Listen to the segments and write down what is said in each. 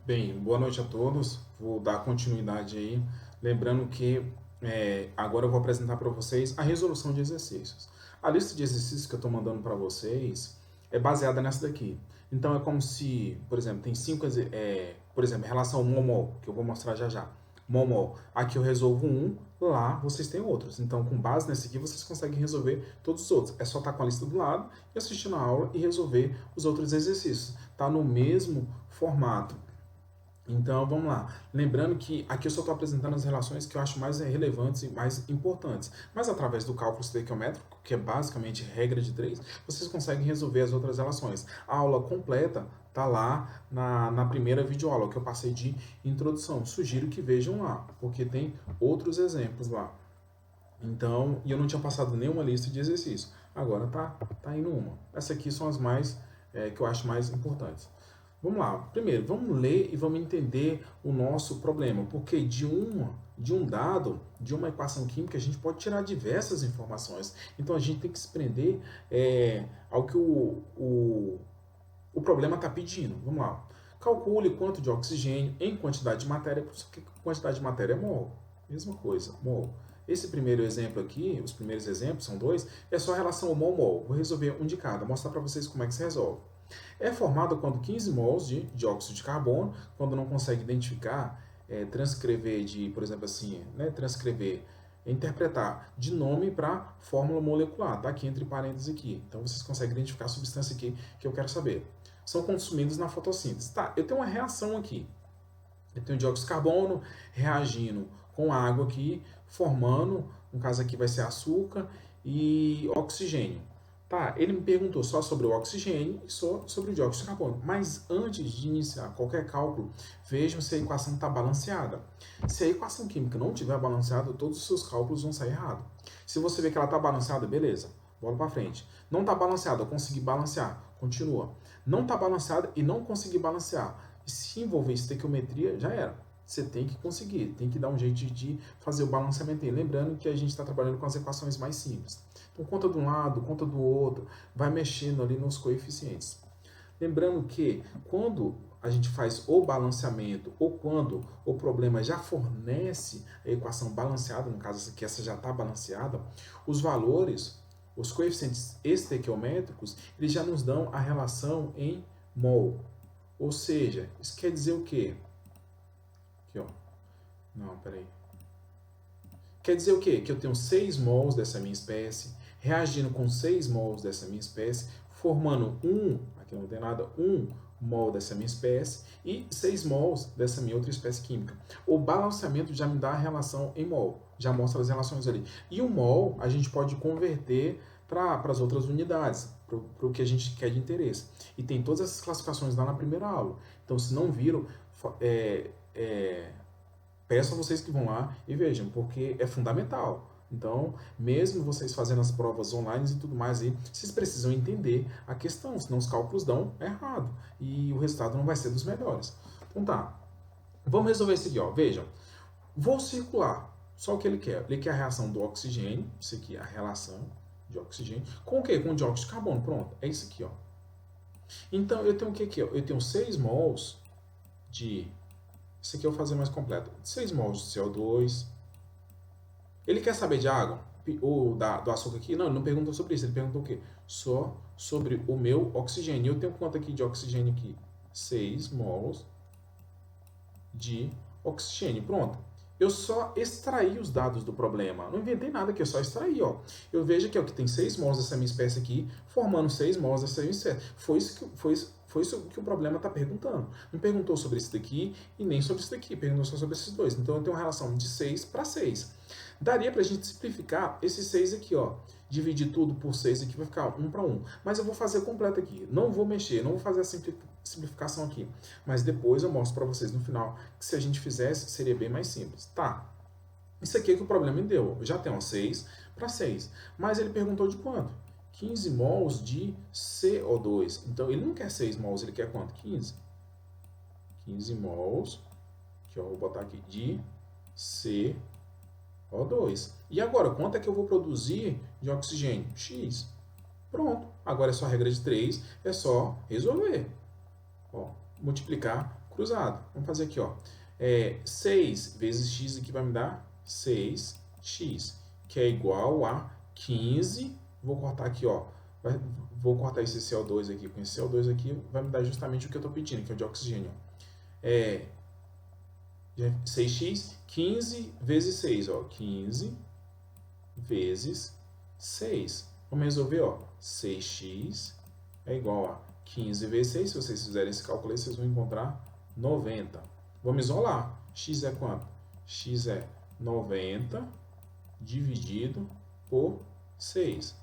Bem, boa noite a todos. Vou dar continuidade aí. Lembrando que agora eu vou apresentar para vocês a resolução de exercícios. A lista de exercícios que eu estou mandando para vocês é baseada nessa daqui. Então é como se, por exemplo, tem por exemplo, em relação ao momol, que eu vou mostrar já já. Momol, aqui eu resolvo um, lá vocês têm outros. Então, com base nesse aqui, vocês conseguem resolver todos os outros. É só estar com a lista do lado e assistir na aula e resolver os outros exercícios. Tá no mesmo formato. Então, vamos lá. Lembrando que aqui eu só estou apresentando as relações que eu acho mais relevantes e mais importantes. Mas através do cálculo estequiométrico, que é basicamente regra de três, vocês conseguem resolver as outras relações. A aula completa está lá na primeira videoaula que eu passei de introdução. Sugiro que vejam lá, porque tem outros exemplos lá. Então, e eu não tinha passado nenhuma lista de exercícios. Agora tá indo uma. Essas aqui são as mais que eu acho mais importantes. Vamos lá. Primeiro, vamos ler e vamos entender o nosso problema, porque de um dado, de uma equação química, a gente pode tirar diversas informações. Então a gente tem que se prender ao que o problema está pedindo. Vamos lá. Calcule quanto de oxigênio em quantidade de matéria, porque quantidade de matéria é mol. Mesma coisa, mol. Esse primeiro exemplo aqui, os primeiros exemplos, são dois, é só a relação mol-mol. Vou resolver um de cada, mostrar para vocês como é que se resolve. É formado quando 15 mols de dióxido de carbono, quando não consegue identificar, transcrever por exemplo assim, transcrever, interpretar de nome para fórmula molecular, tá aqui entre parênteses aqui. Então vocês conseguem identificar a substância aqui que eu quero saber. São consumidos na fotossíntese. Tá, eu tenho uma reação aqui. Eu tenho dióxido de carbono reagindo com água aqui, formando, no caso aqui vai ser açúcar e oxigênio. Tá, ele me perguntou só sobre o oxigênio e só sobre o dióxido de carbono. Mas antes de iniciar qualquer cálculo, vejam se a equação está balanceada. Se a equação química não estiver balanceada, todos os seus cálculos vão sair errados. Se você vê que ela está balanceada, beleza, bola para frente. Não está balanceada, eu consegui balancear, continua. Não está balanceada e não consegui balancear. E se envolver estequiometria, já era. Você tem que conseguir, tem que dar um jeito de fazer o balanceamento aí. Lembrando que a gente está trabalhando com as equações mais simples. Então, conta de um lado, conta do outro, vai mexendo ali nos coeficientes. Lembrando que quando a gente faz o balanceamento ou quando o problema já fornece a equação balanceada, no caso aqui essa já está balanceada, os valores, os coeficientes estequiométricos, eles já nos dão a relação em mol. Ou seja, isso quer dizer o quê? Aqui, ó. Não, peraí. Quer dizer o quê? Que eu tenho 6 mols dessa minha espécie, reagindo com 6 mols dessa minha espécie, formando aqui não tem nada, 1 mol dessa minha espécie e 6 mols dessa minha outra espécie química. O balanceamento já me dá a relação em mol, já mostra as relações ali. E o mol a gente pode converter para as outras unidades, para o que a gente quer de interesse. E tem todas essas classificações lá na primeira aula. Então, se não viram, peço a vocês que vão lá e vejam, porque é fundamental. Então, mesmo vocês fazendo as provas online e tudo mais aí, vocês precisam entender a questão, senão os cálculos dão errado e o resultado não vai ser dos melhores. Então tá, vamos resolver isso aqui, ó. Vejam, vou circular, só o que ele quer. Ele quer a reação do oxigênio, isso aqui é a relação de oxigênio, com o quê? Com o dióxido de carbono, pronto, é isso aqui, ó. Então, eu tenho o que aqui, ó? Eu tenho 6 mols de... Isso aqui eu vou fazer mais completo. 6 mols de CO2. Ele quer saber de água? Ou do açúcar aqui? Não, ele não perguntou sobre isso. Ele perguntou o quê? Só sobre o meu oxigênio. Eu tenho quanto aqui de oxigênio aqui? 6 mols de oxigênio. Pronto. Eu só extraí os dados do problema. Não inventei nada aqui, eu só extraí, ó. Eu vejo aqui, ó, que tem 6 mols dessa minha espécie aqui, formando 6 mols dessa minha espécie. Foi isso que o problema está perguntando. Não perguntou sobre isso daqui e nem sobre isso daqui, perguntou só sobre esses dois. Então eu tenho uma relação de 6 para 6. Daria para a gente simplificar esses 6 aqui, ó. Dividir tudo por 6 aqui vai ficar 1 para 1. Mas eu vou fazer completo aqui. Não vou mexer, não vou fazer a simplificação aqui. Mas depois eu mostro para vocês no final que se a gente fizesse, seria bem mais simples. Tá. Isso aqui é que o problema me deu. Eu já tenho 6 para 6. Mas ele perguntou de quanto? 15 mols de CO2. Então, ele não quer 6 mols, ele quer quanto? 15. 15 mols, que eu vou botar aqui, de CO2. E agora, quanto é que eu vou produzir de oxigênio? X. Pronto. Agora é só a regra de 3, é só resolver. Ó, multiplicar cruzado. Vamos fazer aqui, ó. 6 vezes x aqui vai me dar 6x, que é igual a 15. Vou cortar aqui, ó. Vou cortar esse CO2 aqui com esse CO2 aqui, vai me dar justamente o que eu estou pedindo, que é o de oxigênio. 6x, 15 vezes 6, ó. 15 vezes 6. Vamos resolver, ó. 6x é igual a 15 vezes 6. Se vocês fizerem esse cálculo aí, vocês vão encontrar 90. Vamos isolar. X é quanto? X é 90 dividido por 6.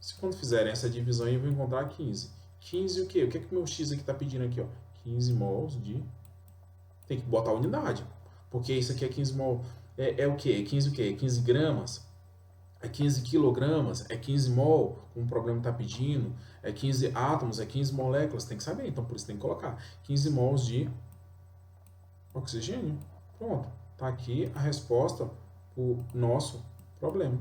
Se quando fizerem essa divisão aí, eu vou encontrar 15. 15 o quê? O que é que o meu X aqui está pedindo aqui, ó? 15 mols de... Tem que botar a unidade. Porque isso aqui é 15 mol. É o quê? 15 o quê? 15 gramas? É 15 quilogramas? É 15 mol? Como o problema está pedindo? É 15 átomos? É 15 moléculas? Tem que saber. Então, por isso tem que colocar 15 mols de oxigênio. Pronto. Está aqui a resposta para o nosso problema.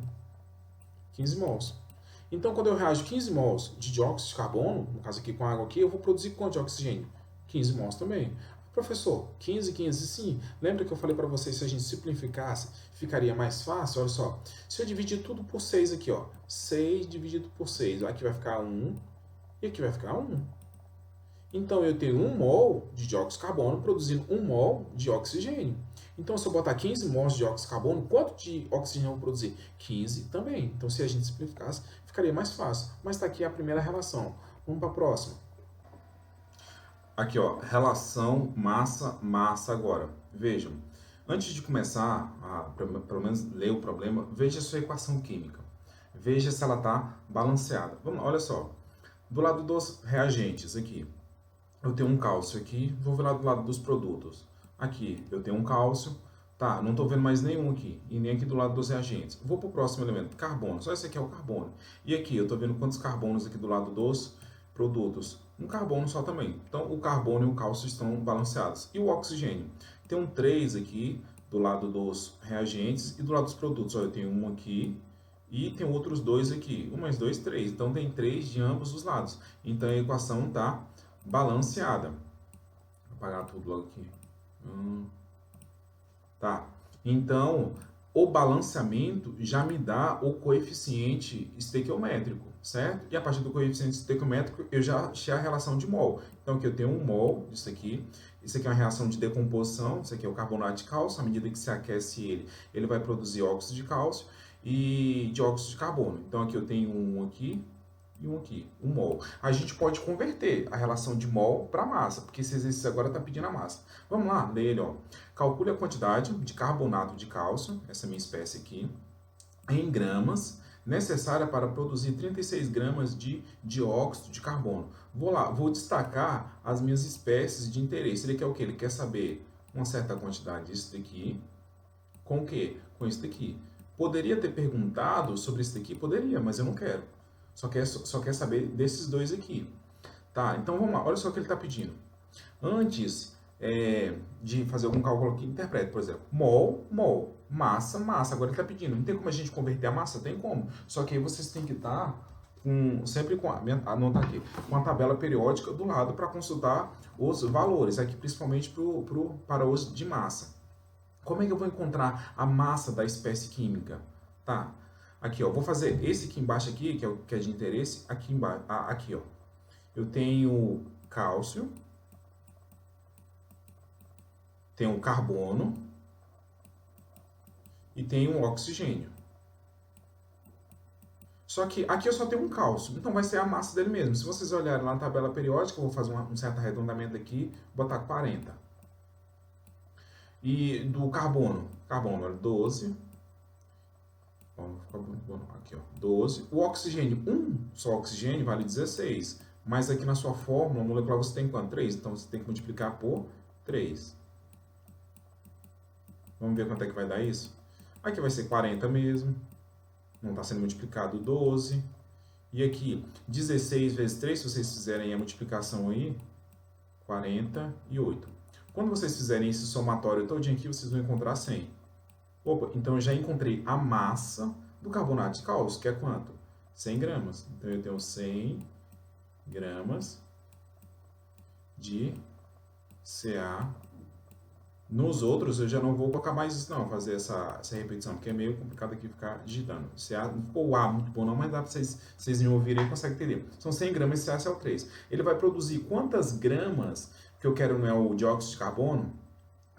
15 mols. Então, quando eu reajo 15 mols de dióxido de carbono, no caso aqui com água aqui, eu vou produzir quanto de oxigênio? 15 mols também. Professor, 15, 15, sim. Lembra que eu falei para vocês, se a gente simplificasse, ficaria mais fácil? Olha só, se eu dividir tudo por 6 aqui, ó, 6 dividido por 6, aqui vai ficar 1 e aqui vai ficar 1. Então, eu tenho 1 mol de dióxido de carbono produzindo 1 mol de oxigênio. Então, se eu botar 15 mols de dióxido de carbono, quanto de oxigênio eu vou produzir? 15 também. Então, se a gente simplificasse, ficaria mais fácil. Mas está aqui a primeira relação. Vamos para a próxima. Aqui, ó, relação massa-massa agora. Vejam, antes de começar a, pelo menos, ler o problema, veja a sua equação química. Veja se ela está balanceada. Vamos, olha só, do lado dos reagentes aqui, eu tenho um cálcio aqui, vou ver lá do lado dos produtos. Aqui, eu tenho um cálcio, tá, não estou vendo mais nenhum aqui, e nem aqui do lado dos reagentes. Vou para o próximo elemento, carbono, só esse aqui é o carbono. E aqui, eu estou vendo quantos carbonos aqui do lado dos produtos. Um carbono só também. Então, o carbono e o cálcio estão balanceados. E o oxigênio? Tem um 3 aqui do lado dos reagentes e do lado dos produtos. Olha, eu tenho um aqui e tem outros 2 aqui. 1 mais 2, 3. Então, tem 3 de ambos os lados. Então, a equação está balanceada. Vou apagar tudo logo aqui. Tá. Então, o balanceamento já me dá o coeficiente estequiométrico, certo? E a partir do coeficiente estequiométrico, eu já achei a relação de mol. Então, aqui eu tenho 1 mol disso aqui. Isso aqui é uma reação de decomposição. Isso aqui é o carbonato de cálcio. À medida que se aquece ele, ele vai produzir óxido de cálcio e dióxido de carbono. Então, aqui eu tenho um aqui e um aqui, 1 mol. A gente pode converter a relação de mol para massa, porque esse exercício agora está pedindo a massa. Vamos lá, lê ele, ó. Calcule a quantidade de carbonato de cálcio, essa minha espécie aqui, em gramas, necessária para produzir 36 gramas de dióxido de carbono. Vou lá, vou destacar as minhas espécies de interesse. Ele quer o quê? Ele quer saber uma certa quantidade disso daqui, com o quê? Com isso daqui. Poderia ter perguntado sobre isso daqui? Poderia, mas eu não quero. Só quer saber desses 2 aqui. Tá, então vamos lá. Olha só o que ele está pedindo. Antes de fazer algum cálculo aqui, interprete, por exemplo, mol, mol, massa, massa. Agora ele está pedindo. Não tem como a gente converter a massa? Tem como. Só que aí vocês têm que estar sempre com anotar aqui, com a tabela periódica do lado para consultar os valores. Aqui principalmente para os de massa. Como é que eu vou encontrar a massa da espécie química? Tá. Aqui, ó, vou fazer esse aqui embaixo aqui, que é o que é de interesse, aqui embaixo, aqui, ó. Eu tenho cálcio, tenho carbono e tenho oxigênio. Só que aqui eu só tenho um cálcio, então vai ser a massa dele mesmo. Se vocês olharem lá na tabela periódica, eu vou fazer um certo arredondamento aqui, botar 40. E do carbono, olha, 12. Aqui, ó, 12. O oxigênio, só oxigênio vale 16. Mas aqui na sua fórmula molecular você tem quanto? 3. Então você tem que multiplicar por 3. Vamos ver quanto é que vai dar isso? Aqui vai ser 40 mesmo. Não está sendo multiplicado 12. E aqui, 16 vezes 3, se vocês fizerem a multiplicação aí, 48. Quando vocês fizerem esse somatório todinho aqui, vocês vão encontrar 100. Opa, então eu já encontrei a massa do carbonato de cálcio, que é quanto? 100 gramas. Então eu tenho 100 gramas de Ca. Nos outros eu já não vou colocar mais isso não, fazer essa repetição, porque é meio complicado aqui ficar digitando. Ca, ou A, muito bom não, mas dá para vocês me ouvirem e conseguem entender. São 100 gramas de CaCl3. Ele vai produzir quantas gramas, que eu quero não é o dióxido de carbono,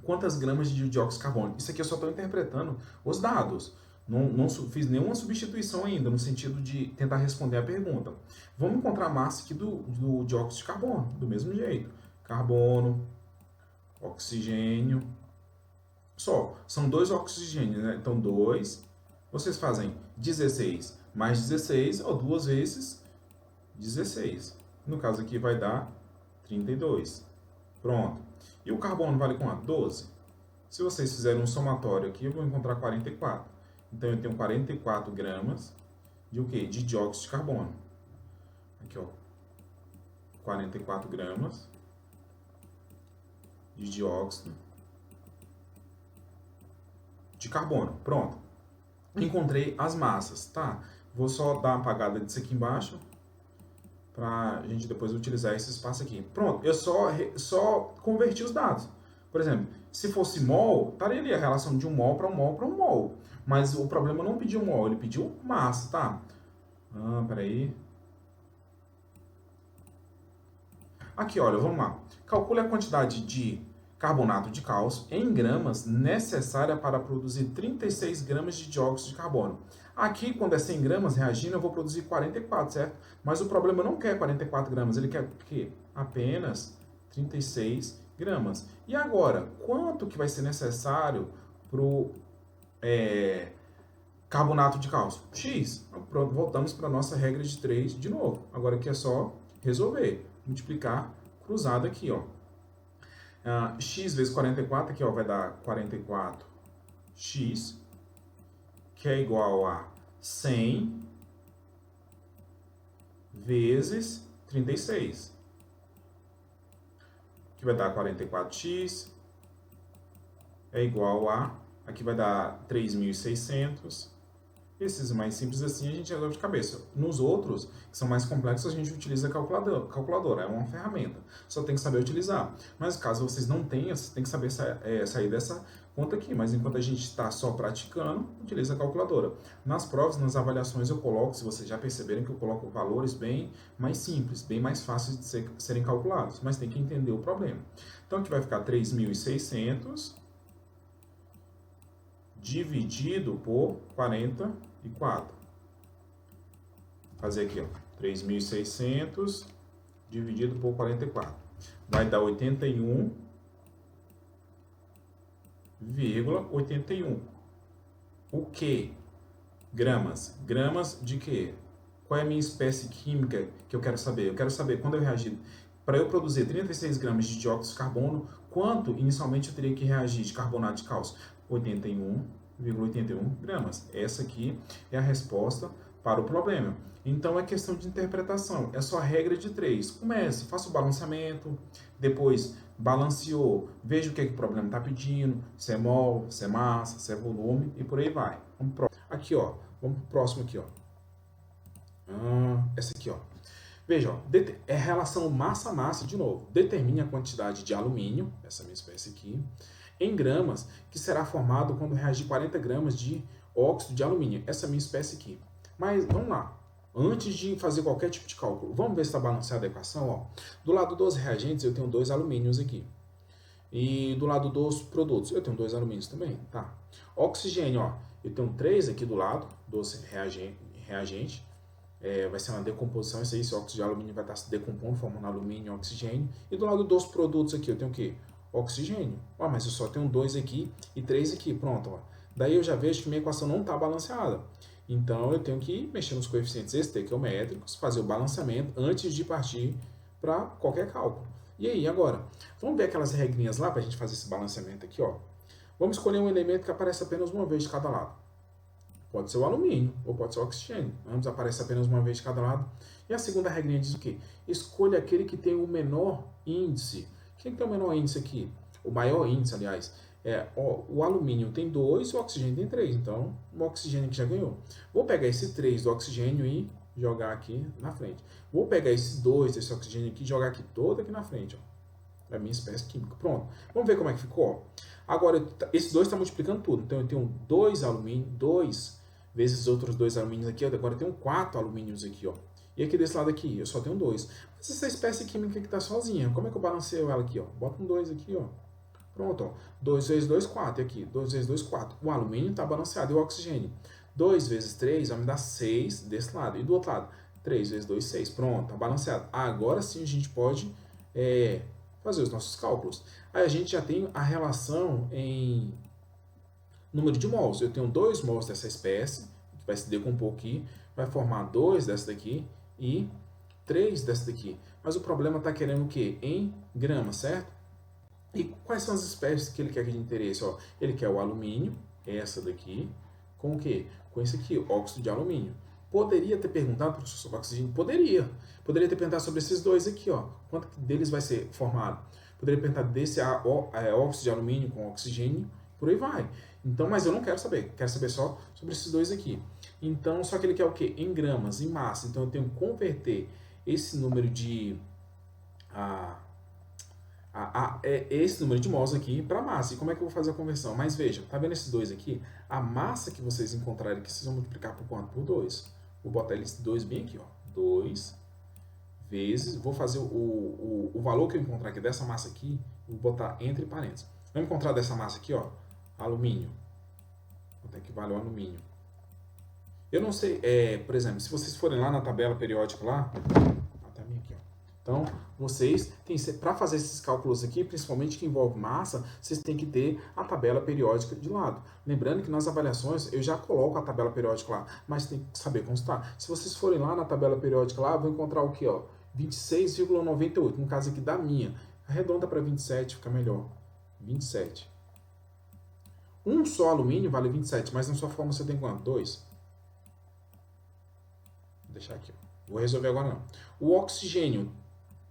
quantas gramas de dióxido de carbono. Isso aqui eu só estou interpretando os dados. Não fiz nenhuma substituição ainda, no sentido de tentar responder a pergunta. Vamos encontrar a massa aqui do dióxido de carbono, do mesmo jeito. Carbono, oxigênio. Só, são dois oxigênios, né? Então, 2, vocês fazem 16 mais 16, ou 2 vezes 16. No caso aqui vai dar 32. Pronto. E o carbono vale quanto? 12. Se vocês fizerem um somatório aqui, eu vou encontrar 44. Então, eu tenho 44 gramas de o quê? De dióxido de carbono. Aqui, ó. 44 gramas de dióxido de carbono. Pronto. Encontrei as massas, tá? Vou só dar uma apagada disso aqui embaixo para a gente depois utilizar esse espaço aqui. Pronto, eu só converti os dados. Por exemplo, se fosse mol, estaria ali a relação de um mol para um mol para um mol. Mas o problema não pediu mol, ele pediu massa, tá? Peraí. Aqui, olha, vamos lá. Calcule a quantidade de carbonato de cálcio em gramas necessária para produzir 36 gramas de dióxido de carbono. Aqui, quando é 100 gramas reagindo, eu vou produzir 44, certo? Mas o problema não quer 44 gramas, ele quer o quê? Apenas 36 gramas. E agora, quanto que vai ser necessário para o carbonato de cálcio? X. Pronto, voltamos para a nossa regra de 3 de novo. Agora aqui é só resolver. Multiplicar cruzado aqui, ó. X vezes 44, aqui ó, vai dar 44x, que é igual a 100 vezes 36, que vai dar 44x, é igual a, aqui vai dar 3.600. Esses mais simples assim a gente resolve de cabeça. Nos outros, que são mais complexos, a gente utiliza calculadora. É uma ferramenta. Só tem que saber utilizar. Mas caso vocês não tenham, você tem que saber sair dessa conta aqui. Mas enquanto a gente está só praticando, utiliza a calculadora. Nas provas, nas avaliações, eu coloco, se vocês já perceberem que eu coloco valores bem mais simples, bem mais fáceis de serem calculados. Mas tem que entender o problema. Então aqui vai ficar 3.600 dividido por 44. Fazer aqui, ó, 3.600 dividido por 44. Vai dar 81,81. O que? Gramas. Gramas de quê? Qual é a minha espécie química que eu quero saber? Eu quero saber quando eu reagir. Para eu produzir 36 gramas de dióxido de carbono, quanto inicialmente eu teria que reagir de carbonato de cálcio? 81,81 gramas. Essa aqui é a resposta para o problema. Então é questão de interpretação, é só regra de 3. Comece, faça o balanceamento, depois balanceou, veja o que, é que o problema está pedindo, se é mol, se é massa, se é volume e por aí vai. Vamos pro aqui, ó. Vamos pro próximo aqui, ó. Essa aqui, ó. Veja, ó, é relação massa-massa de novo. Determine a quantidade de alumínio, essa minha espécie aqui, em gramas, que será formado quando reagir 40 gramas de óxido de alumínio. Essa é a minha espécie aqui. Mas vamos lá. Antes de fazer qualquer tipo de cálculo, vamos ver se está balanceada a equação. Ó. Do lado dos reagentes, eu tenho 2 alumínios aqui. E do lado dos produtos, eu tenho 2 alumínios também. Tá. Oxigênio, ó, eu tenho 3 aqui do lado dos reagente. Vai ser uma decomposição, isso aí, esse óxido de alumínio vai estar se decompondo, formando alumínio e oxigênio. E do lado dos produtos aqui, eu tenho o quê? Oxigênio. Ó, mas eu só tenho 2 aqui e 3 aqui, pronto. Ó. Daí eu já vejo que minha equação não está balanceada. Então eu tenho que mexer nos coeficientes estequiométricos, fazer o balanceamento antes de partir para qualquer cálculo. E aí, agora? Vamos ver aquelas regrinhas lá para a gente fazer esse balanceamento aqui, ó. Vamos escolher um elemento que aparece apenas uma vez de cada lado. Pode ser o alumínio ou pode ser o oxigênio. Ambos aparecem apenas uma vez de cada lado. E a segunda regrinha diz o quê? Escolha aquele que tem o menor índice. Quem tem o menor índice aqui? O maior índice, aliás. O alumínio tem 2 e o oxigênio tem 3. Então, o oxigênio aqui já ganhou. Vou pegar esse 3 do oxigênio e jogar aqui na frente. Vou pegar esses 2 desse oxigênio aqui e jogar aqui todo aqui na frente. Ó. É a minha espécie química. Pronto. Vamos ver como é que ficou? Agora, esse 2 está multiplicando tudo. Então, eu tenho 2 alumínio, 2 vezes outros 2 alumínios aqui. Agora, eu tenho 4 alumínios aqui, ó. E aqui desse lado aqui, eu só tenho 2. Mas essa espécie química que está sozinha, como é que eu balanceio ela aqui, ó? Bota um 2 aqui, ó. Pronto, ó. 2 vezes 2, 4. E aqui, 2 vezes 2, 4. O alumínio está balanceado. E o oxigênio? 2 vezes 3 vai me dar 6 desse lado. E do outro lado? 3 vezes 2, 6. Pronto, está balanceado. Agora sim a gente pode fazer os nossos cálculos. Aí a gente já tem a relação em número de mols. Eu tenho 2 mols dessa espécie, que vai se decompor aqui, vai formar 2 dessa daqui e 3 dessa daqui. Mas o problema está querendo o quê? Em gramas, certo? E quais são as espécies que ele quer de interesse? Ó, ele quer o alumínio, essa daqui, com o quê? Com esse aqui, óxido de alumínio. Poderia ter perguntado, professor, sobre oxigênio? Poderia. Poderia ter perguntado sobre esses dois aqui, ó. Quanto deles vai ser formado? Poderia perguntar desse óxido de alumínio com oxigênio, por aí vai. Então, mas eu não quero saber. Quero saber só sobre esses dois aqui. Então, só que ele quer o quê? Em gramas, em massa. Então, eu tenho que converter esse número de... esse número de mols aqui para massa. E como é que eu vou fazer a conversão? Mas veja, tá vendo esses dois aqui? A massa que vocês encontrarem aqui, vocês vão multiplicar por quanto? Por 2. Vou botar esses 2 bem aqui, ó. 2 vezes, vou fazer o valor que eu encontrar aqui dessa massa aqui, vou botar entre parênteses. Vamos encontrar dessa massa aqui, ó, alumínio. Quanto é que vale o alumínio? Eu não sei, por exemplo, se vocês forem lá na tabela periódica lá, tá a minha aqui, ó. Então, vocês têm, para fazer esses cálculos aqui, principalmente que envolve massa, vocês têm que ter a tabela periódica de lado. Lembrando que nas avaliações eu já coloco a tabela periódica lá, mas tem que saber constar. Se vocês forem lá na tabela periódica lá, vão encontrar o que, ó? 26,98, no caso aqui da minha. Arredonda para 27, fica melhor. 27. Um só alumínio vale 27, mas na sua fórmula você tem quanto? 2. Vou deixar aqui, ó. Vou resolver agora não. O oxigênio.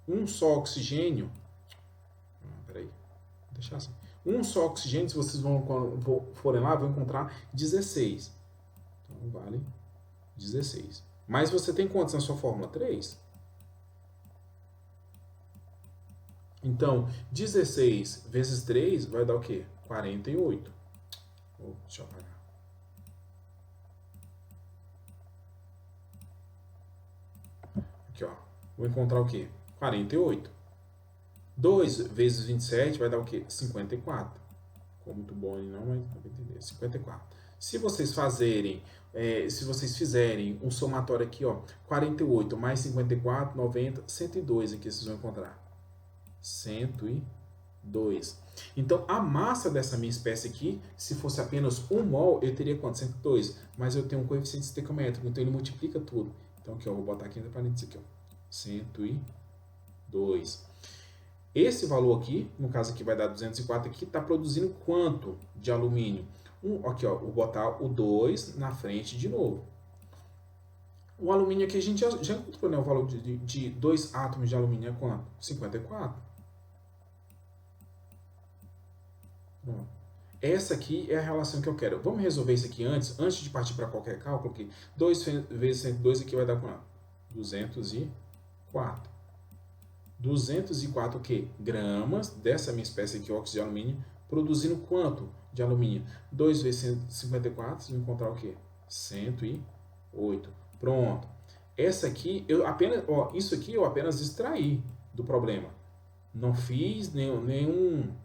Um só oxigênio, peraí, vou deixar assim. Um só oxigênio, se vocês forem lá, vão encontrar 16. Então, vale 16. Mas você tem quantos na sua fórmula? 3. Então, 16 vezes 3 vai dar o quê? 48. Deixa eu apagar. Aqui, ó. Vou encontrar o quê? 48. 2 vezes 27 vai dar o quê? 54. Ficou muito bom aí não, mas dá pra entender. 54. Se vocês fizerem um somatório aqui, ó, 48 mais 54, 90, 102 aqui vocês vão encontrar. 102. Então, a massa dessa minha espécie aqui, se fosse apenas 1 mol, eu teria quanto? 102. Mas eu tenho um coeficiente estequiométrico, então ele multiplica tudo. Então, aqui, ó, vou botar aqui entre parênteses aqui, ó. 102. Esse valor aqui, no caso aqui vai dar 204 aqui, está produzindo quanto de alumínio? Aqui, ó, vou botar o 2 na frente de novo. O alumínio aqui a gente já encontrou, né? O valor de 2 átomos de alumínio é quanto? 54. Bom, essa aqui é a relação que eu quero. Vamos resolver isso aqui antes de partir para qualquer cálculo aqui. 2 vezes 102 aqui vai dar quanto? 204. 204 o quê? Gramas dessa minha espécie aqui, óxido de alumínio, produzindo quanto de alumínio? 2 vezes 154, você vai encontrar o quê? 108. Pronto. Essa aqui, isso aqui eu apenas extraí do problema. Não fiz nenhuma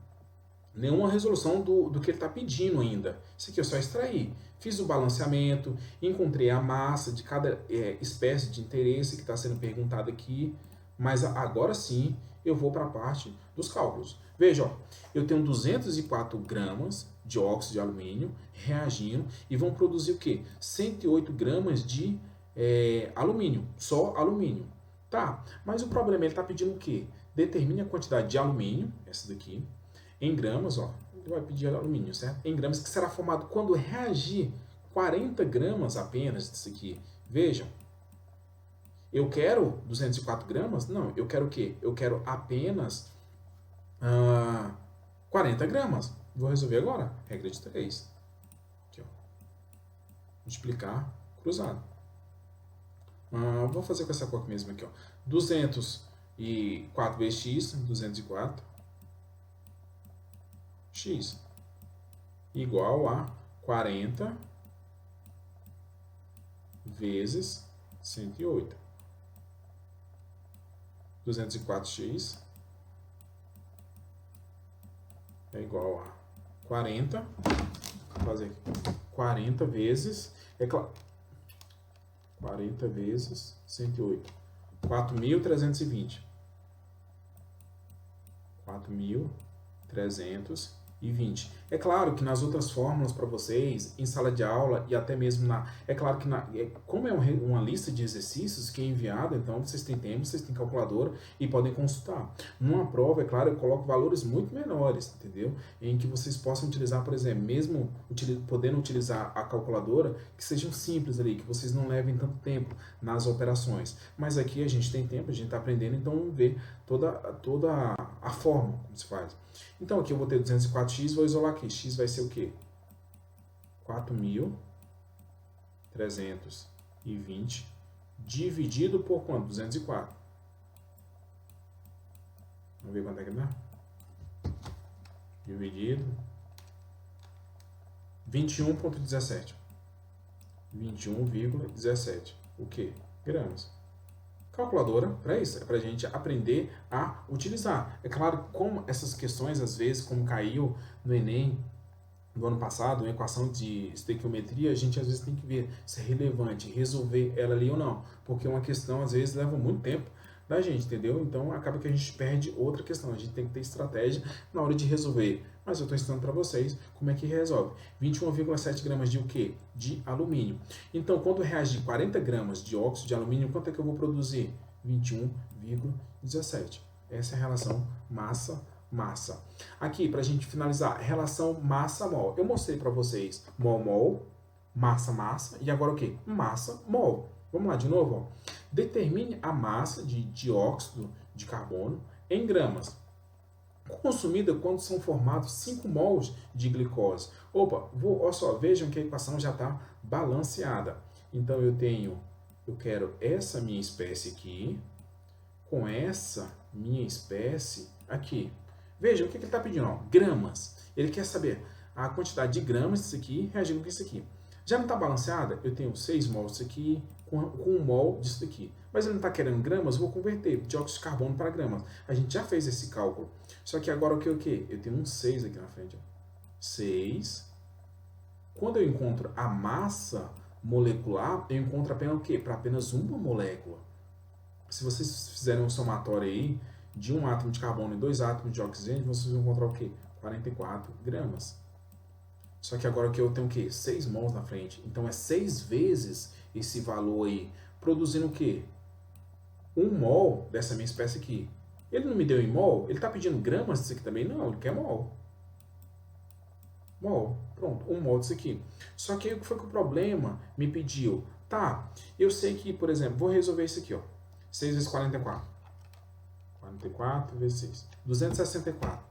resolução do que ele está pedindo ainda. Isso aqui eu só extraí. Fiz o balanceamento, encontrei a massa de cada espécie de interesse que está sendo perguntada aqui, mas agora sim eu vou para a parte dos cálculos. Veja, ó, eu tenho 204 gramas de óxido de alumínio reagindo e vão produzir o quê? 108 gramas de alumínio, só alumínio. Tá, mas o problema, ele está pedindo o quê? Determine a quantidade de alumínio, essa daqui, em gramas, ó, ele vai pedir alumínio, certo? Em gramas, que será formado quando reagir 40 gramas apenas disso aqui. Vejam, eu quero 204 gramas? Não, eu quero o quê? Eu quero apenas 40 gramas. Vou resolver agora. Regra de 3. Aqui, ó. Multiplicar cruzado. Vou fazer com essa cor mesmo aqui, ó. 204 vezes x, 204. x igual a 40 vezes 108. 204x é igual a 40, vou fazer aqui, 40 vezes, é claro, 40 vezes 108, 4.320. 4.320. É claro que nas outras fórmulas para vocês, em sala de aula e até mesmo é claro que como é uma lista de exercícios que é enviada, então vocês têm tempo, vocês têm calculadora e podem consultar. Numa prova, é claro, eu coloco valores muito menores, entendeu? Em que vocês possam utilizar, por exemplo, mesmo podendo utilizar a calculadora, que sejam simples ali, que vocês não levem tanto tempo nas operações. Mas aqui a gente tem tempo, a gente está aprendendo, então vamos ver toda a forma como se faz. Então aqui eu vou ter 204x, vou isolar aqui. X vai ser o quê? 4.320 dividido por quanto? 204. Vamos ver quanto é que dá? Dividido 21,17. 21,17. O quê? Gramas. Calculadora, para isso, é para a gente aprender a utilizar. É claro, como essas questões, às vezes, como caiu no Enem do ano passado, uma equação de estequiometria, a gente às vezes tem que ver se é relevante, resolver ela ali ou não, porque uma questão, às vezes, leva muito tempo da gente, entendeu? Então, acaba que a gente perde outra questão, a gente tem que ter estratégia na hora de resolver. Mas eu estou ensinando para vocês como é que resolve. 21,7 gramas de o quê? De alumínio. Então, quando reagir 40 gramas de óxido de alumínio, quanto é que eu vou produzir? 21,17. Essa é a relação massa-massa. Aqui, para a gente finalizar, relação massa-mol. Eu mostrei para vocês mol-mol, massa-massa, e agora o quê? Massa-mol. Vamos lá de novo, ó. Determine a massa de dióxido de carbono em gramas, consumida quando são formados 5 mols de glicose. Opa, olha só, vejam que a equação já está balanceada. Então eu quero essa minha espécie aqui, com essa minha espécie aqui. Vejam o que ele está pedindo, ó, gramas. Ele quer saber a quantidade de gramas disso aqui reagindo com isso aqui. Já não está balanceada? Eu tenho 6 mols disso aqui, com 1 mol disso aqui. Mas ele não está querendo gramas, eu vou converter dióxido de carbono para gramas. A gente já fez esse cálculo. Só que agora o que? Eu tenho um 6 aqui na frente. Ó. 6. Quando eu encontro a massa molecular, eu encontro apenas o quê? Para apenas uma molécula. Se vocês fizerem um somatório aí de um átomo de carbono e 2 átomos de oxigênio, vocês vão encontrar o quê? 44 gramas. Só que agora que eu tenho o quê? 6 mols na frente. Então é 6 vezes esse valor aí, produzindo o quê? 1 mol dessa minha espécie aqui. Ele não me deu em mol? Ele está pedindo gramas disso aqui também? Não, ele quer mol. Mol. Pronto, 1 mol disso aqui. Só que aí o que foi que o problema me pediu? Tá, eu sei que, por exemplo, vou resolver isso aqui, ó. 6 vezes 44. 44 vezes 6. 264.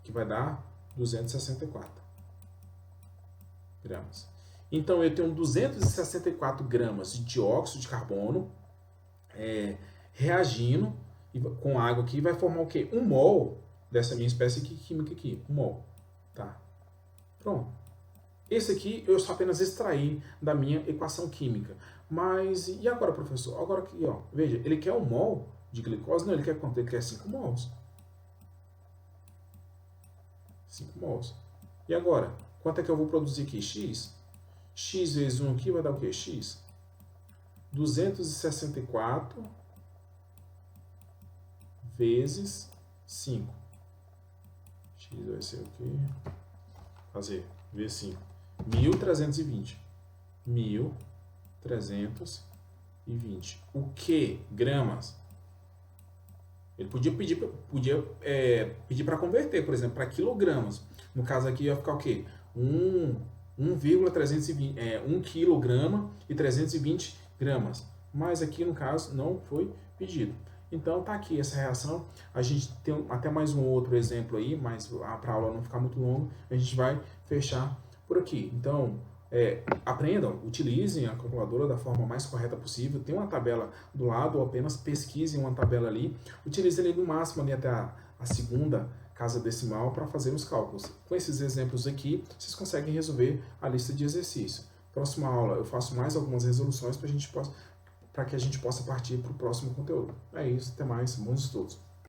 Que vai dar 264 gramas. Então, eu tenho 264 gramas de dióxido de carbono reagindo com água aqui, vai formar o quê? 1 mol dessa minha espécie química aqui. 1 mol. Tá. Pronto. Esse aqui eu só apenas extraí da minha equação química. Mas, e agora, professor? Agora aqui, ó. Veja, ele quer 1 mol de glicose? Não, ele quer quanto? Ele quer 5 mols. 5 mols. E agora? Quanto é que eu vou produzir aqui? X? X vezes 1 aqui vai dar o quê? X. 264 vezes 5. X vai ser o quê? Fazer. Vezes 5. 1.320. 1.320. O que? Gramas. Ele podia pedir para converter, por exemplo, para quilogramas. No caso aqui vai ficar o quê? 1,320, 1 quilograma e 320 gramas. Mas aqui, no caso, não foi pedido. Então, tá aqui essa reação. A gente tem até mais um outro exemplo aí, mas para a aula não ficar muito longo, a gente vai fechar por aqui. Então, aprendam, utilizem a calculadora da forma mais correta possível. Tem uma tabela do lado, ou apenas pesquisem uma tabela ali. Utilizem ele no máximo ali até a segunda casa decimal para fazer os cálculos. Com esses exemplos aqui, vocês conseguem resolver a lista de exercícios. Próxima aula eu faço mais algumas resoluções para que a gente possa partir para o próximo conteúdo. É isso, até mais, bons estudos.